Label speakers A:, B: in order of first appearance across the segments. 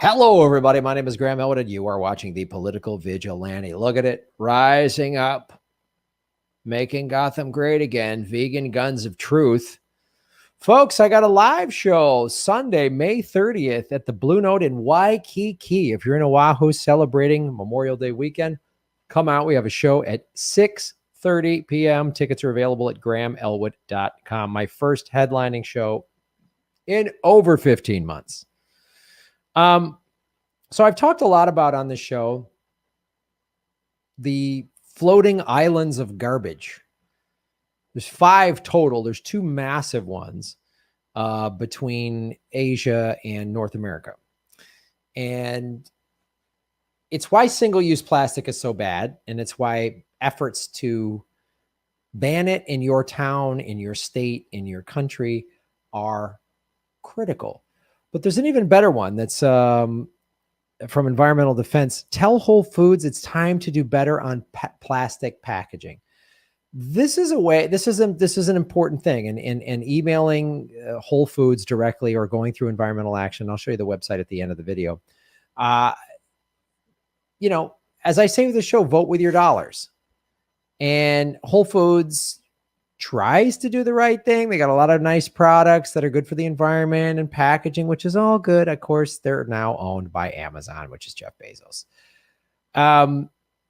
A: Hello, everybody. My name is Graham Elwood, and you are watching The Political Vigilante. Look at it, rising up, making Gotham great again, vegan guns of truth. Folks, I got a live show Sunday, May 30th at the Blue Note in Waikiki. If you're in Oahu celebrating Memorial Day weekend, come out. We have a show at 6:30 p.m. Tickets are available at grahamelwood.com. My first headlining show in over 15 months. So I've talked a lot about on this show the floating islands of garbage. There's 5 total. There's 2 massive ones between Asia and North America. And it's why single-use plastic is so bad, and it's why efforts to ban it in your town, in your state, in your country are critical. But there's an even better one that's from Environmental Defense. Tell Whole Foods it's time to do better on plastic packaging. This is a way. This is an important thing. And emailing Whole Foods directly or going through Environmental Action. I'll show you the website at the end of the video. As I say with the show, vote with your dollars. And Whole Foods tries to do the right thing. They got a lot of nice products that are good for the environment and packaging, which is all good. Of course, they're now owned by Amazon, which is Jeff Bezos.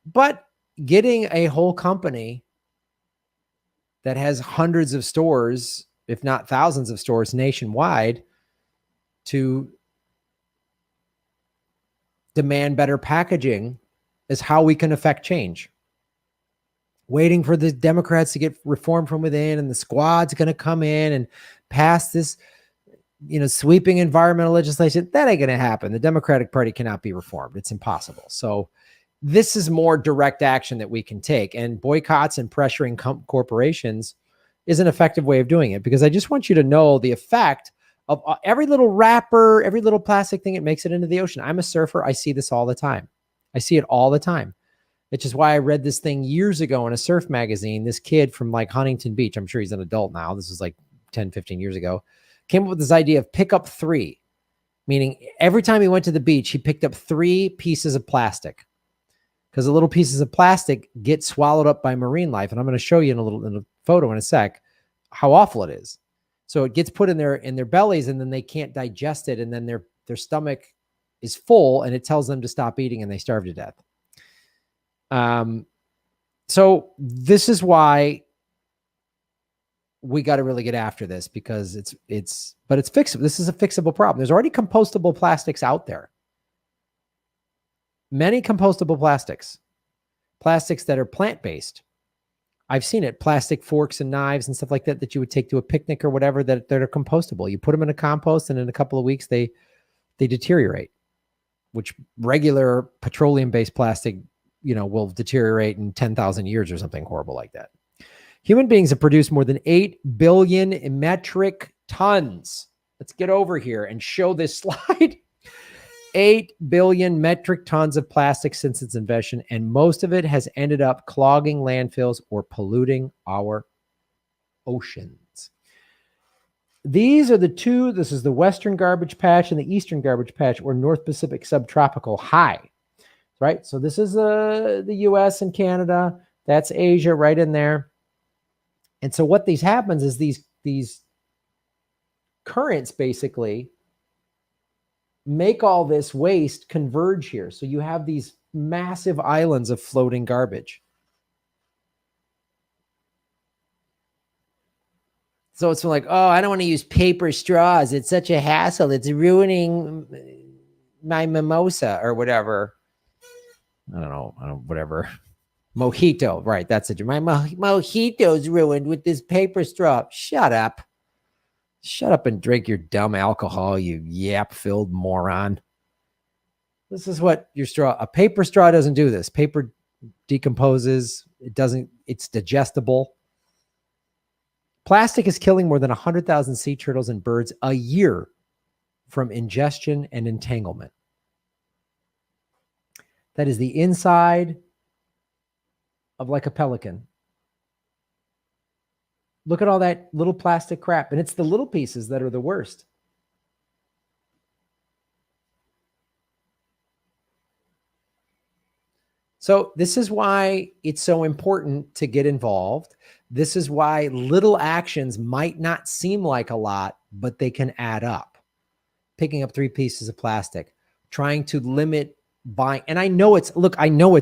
A: But getting a whole company that has hundreds of stores, if not thousands of stores nationwide, to demand better packaging is how we can affect change. Waiting for the Democrats to get reform from within, and the squad's going to come in and pass this, sweeping environmental legislation. That ain't going to happen. The Democratic Party cannot be reformed. It's impossible. So this is more direct action that we can take, and boycotts and pressuring corporations is an effective way of doing it, because I just want you to know the effect of every little wrapper, every little plastic thing. It makes it into the ocean. I'm a surfer. I see this all the time. I see it all the time. Which is why I read this thing years ago in a surf magazine. This kid from like Huntington Beach, I'm sure he's an adult now. This was like 10, 15 years ago, came up with this idea of pick up 3, meaning every time he went to the beach, he picked up 3 pieces of plastic, because the little pieces of plastic get swallowed up by marine life. And I'm going to show you in a photo in a sec how awful it is. So it gets put in their bellies, and then they can't digest it. And then their stomach is full, and it tells them to stop eating, and they starve to death. So this is why we got to really get after this, because it's fixable. This is a fixable problem. There's already compostable plastics out there. Many compostable plastics that are plant-based. I've seen it, plastic forks and knives and stuff like that you would take to a picnic or whatever that are compostable. You put them in a compost, and in a couple of weeks, they deteriorate, which regular petroleum-based plastic will deteriorate in 10,000 years or something horrible like that. Human beings have produced more than 8 billion metric tons. Let's get over here and show this slide. 8 billion metric tons of plastic since its invention, and most of it has ended up clogging landfills or polluting our oceans. These are the 2. This is the Western Garbage Patch and the Eastern Garbage Patch, or North Pacific Subtropical High. Right. So this is the US and Canada. That's Asia right in there. And so what happens is these currents basically make all this waste converge here. So you have these massive islands of floating garbage. So it's like, oh, I don't want to use paper straws. It's such a hassle. It's ruining my mimosa or whatever. I don't know, whatever. Mojito, right? That's it. My mojito's ruined with this paper straw. Shut up. Shut up and drink your dumb alcohol, you yap-filled moron. This is what your straw, a paper straw doesn't do this. Paper decomposes. It's digestible. Plastic is killing more than 100,000 sea turtles and birds a year from ingestion and entanglement. That is the inside of like a pelican. Look at all that little plastic crap. And it's the little pieces that are the worst. So this is why it's so important to get involved. This is why little actions might not seem like a lot, but they can add up. Picking up 3 pieces of plastic, trying to limit buying. And I know it's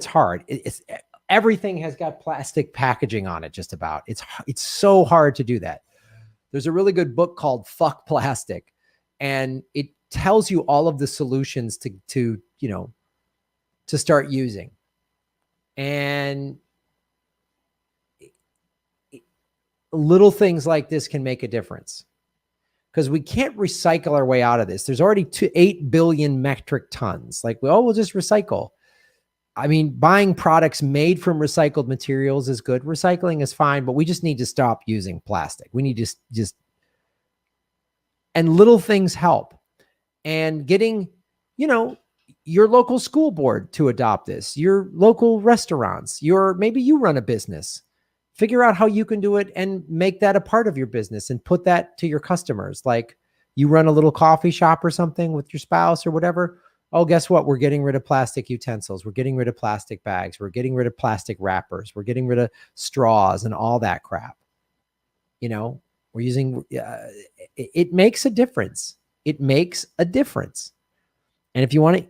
A: hard. It's everything has got plastic packaging on it, just about. It's so hard to do that. There's a really good book called Fuck Plastic, and it tells you all of the solutions to start using. And little things like this can make a difference, because we can't recycle our way out of this. There's already 8 billion metric tons. Like, we'll just recycle. I mean, buying products made from recycled materials is good. Recycling is fine, but we just need to stop using plastic. We need to just, and little things help. And getting, your local school board to adopt this, your local restaurants, maybe you run a business. Figure out how you can do it and make that a part of your business and put that to your customers. Like, you run a little coffee shop or something with your spouse or whatever. Oh, guess what? We're getting rid of plastic utensils. We're getting rid of plastic bags. We're getting rid of plastic wrappers. We're getting rid of straws and all that crap. We're using, it makes a difference. It makes a difference. And if you want to,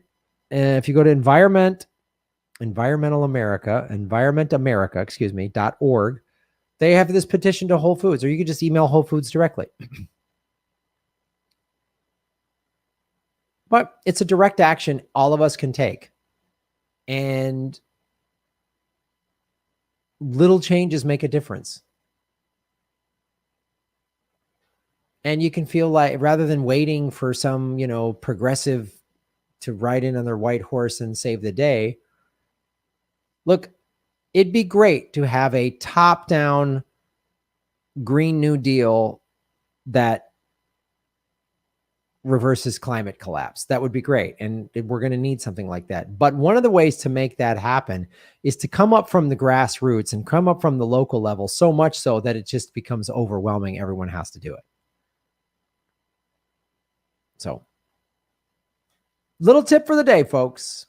A: if you go to environmentamerica.org, they have this petition to Whole Foods, or you can just email Whole Foods directly. But it's a direct action all of us can take. And little changes make a difference. And you can feel like, rather than waiting for some, progressive to ride in on their white horse and save the day, look, it'd be great to have a top-down Green New Deal that reverses climate collapse. That would be great. And we're going to need something like that. But one of the ways to make that happen is to come up from the grassroots and come up from the local level, so much so that it just becomes overwhelming. Everyone has to do it. So, little tip for the day, folks.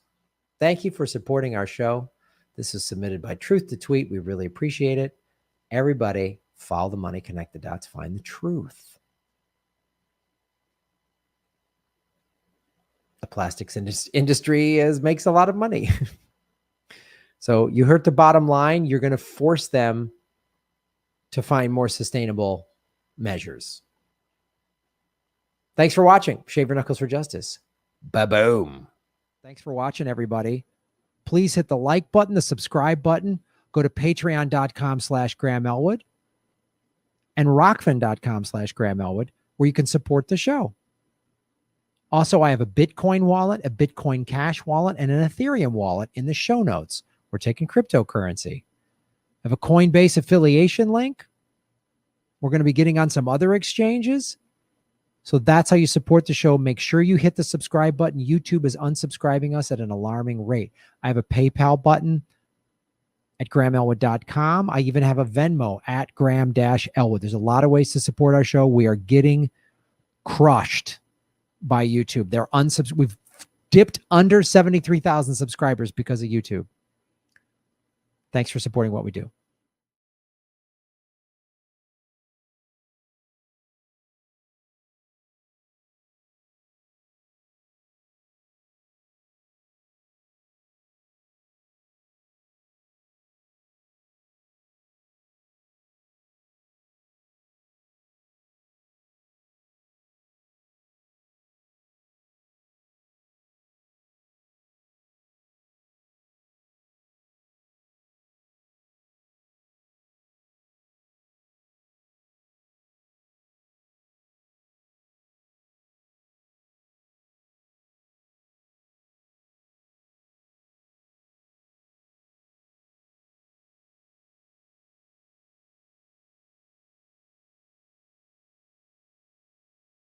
A: Thank you for supporting our show. This is submitted by Truth to Tweet. We really appreciate it. Everybody, follow the money, connect the dots, find the truth. The plastics industry makes a lot of money. So you hurt the bottom line. You're going to force them to find more sustainable measures. Thanks for watching. Shave your knuckles for justice. Ba-boom. Thanks for watching, everybody. Please hit the like button, the subscribe button. Go to patreon.com/Graham Elwood and rockfin.com/Graham Elwood, where you can support the show. Also, I have a Bitcoin wallet, a Bitcoin Cash wallet, and an Ethereum wallet in the show notes. We're taking cryptocurrency. I have a Coinbase affiliation link. We're going to be getting on some other exchanges. So that's how you support the show. Make sure you hit the subscribe button. YouTube is unsubscribing us at an alarming rate. I have a PayPal button at GrahamElwood.com. I even have a Venmo at Graham-Elwood. There's a lot of ways to support our show. We are getting crushed by YouTube. We've dipped under 73,000 subscribers because of YouTube. Thanks for supporting what we do.